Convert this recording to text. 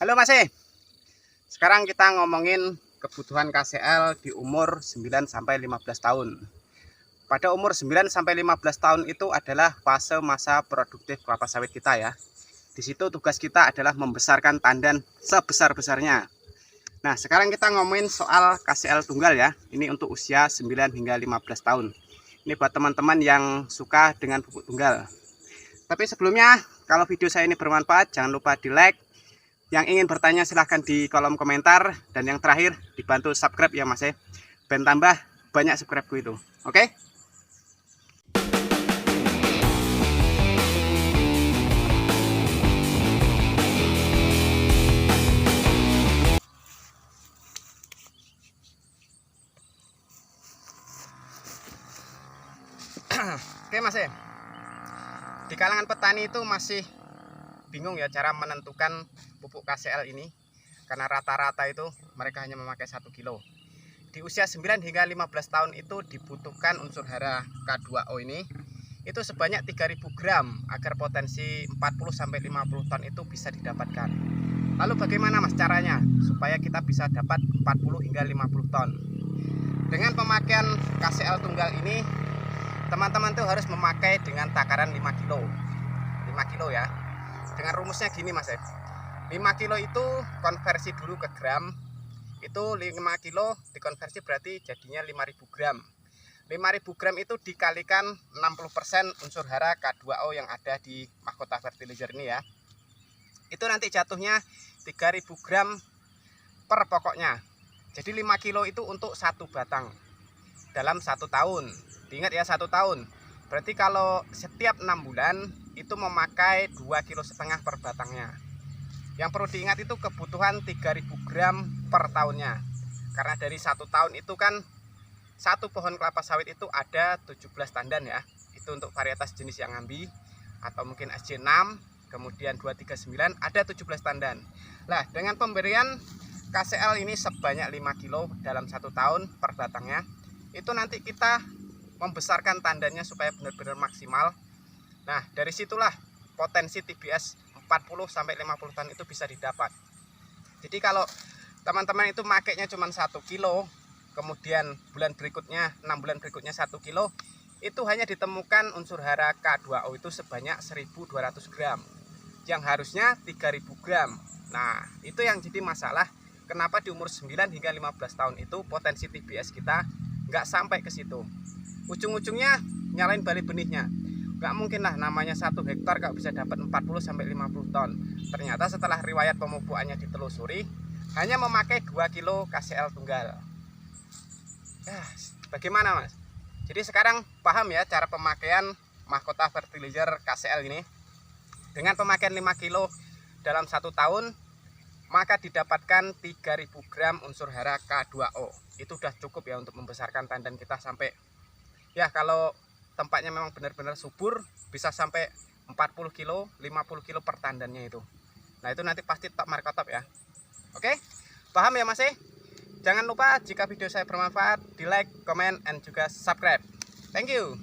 Halo Mas. Sekarang kita ngomongin kebutuhan KCL di umur 9 sampai 15 tahun. Pada umur 9 sampai 15 tahun itu adalah fase masa produktif kelapa sawit kita ya. Di situ tugas kita adalah membesarkan tandan sebesar-besarnya. Nah, sekarang kita ngomongin soal KCL tunggal ya. Ini untuk usia 9 hingga 15 tahun. Ini buat teman-teman yang suka dengan pupuk tunggal. Tapi sebelumnya, kalau video saya ini bermanfaat, jangan lupa di-like. Yang ingin bertanya silahkan di kolom komentar. Dan yang terakhir, dibantu subscribe ya Mas. Ben tambah banyak subscribe itu. Oke? Oke Mas. Di kalangan petani itu masih bingung ya cara menentukan pupuk KCL ini, karena rata-rata itu mereka hanya memakai 1 kilo. Di usia 9 hingga 15 tahun itu dibutuhkan unsur hara K2O ini itu sebanyak 3000 gram agar potensi 40-50 ton itu bisa didapatkan. Lalu bagaimana Mas caranya supaya kita bisa dapat 40 hingga 50 ton? Dengan pemakaian KCL tunggal ini, teman-teman tuh harus memakai dengan takaran 5 kilo. 5 kilo ya. Dengan rumusnya gini Mas. 5 kilo itu konversi dulu ke gram. Itu 5 kilo dikonversi berarti jadinya 5000 gram. 5000 gram itu dikalikan 60% unsur hara K2O yang ada di mahkota fertilizer ini ya. Itu nanti jatuhnya 3000 gram per pokoknya. Jadi 5 kilo itu untuk satu batang dalam 1 tahun. Diingat ya, 1 tahun. Berarti kalau setiap 6 bulan itu memakai 2,5 kilo per batangnya. Yang perlu diingat itu kebutuhan 3000 gram per tahunnya. Karena dari 1 tahun itu kan satu pohon kelapa sawit itu ada 17 tandan ya. Itu untuk varietas jenis yang ambi atau mungkin SJ6, kemudian 239 ada 17 tandan. Nah, dengan pemberian KCL ini sebanyak 5 kilo dalam 1 tahun per batangnya, itu nanti kita membesarkan tandannya supaya benar-benar maksimal. Nah, dari situlah potensi TBS 40-50 ton itu bisa didapat. Jadi kalau teman-teman itu makainya cuma 1 kilo, kemudian bulan berikutnya, 6 bulan berikutnya 1 kilo, itu hanya ditemukan unsur hara K2O itu sebanyak 1200 gram. Yang harusnya 3000 gram. Nah, itu yang jadi masalah kenapa di umur 9 hingga 15 tahun itu potensi TBS kita nggak sampai ke situ. Ujung-ujungnya nyalain balik benihnya. Nggak mungkin lah namanya 1 hektar nggak bisa dapat 40-50 ton. Ternyata setelah riwayat pemupukannya ditelusuri, hanya memakai 2 kilo KCL tunggal. Ya, bagaimana Mas? Jadi sekarang paham ya cara pemakaian mahkota fertilizer KCL ini. Dengan pemakaian 5 kilo dalam 1 tahun, maka didapatkan 3000 gram unsur hara K2O. Itu udah cukup ya untuk membesarkan tandan kita sampai, ya kalau tempatnya memang benar-benar subur, bisa sampai 40 kilo, 50 kilo per tandannya itu. Nah itu nanti pasti top market top ya. Oke, paham ya Mas? Jangan lupa jika video saya bermanfaat, di like, comment, and juga subscribe. Thank you.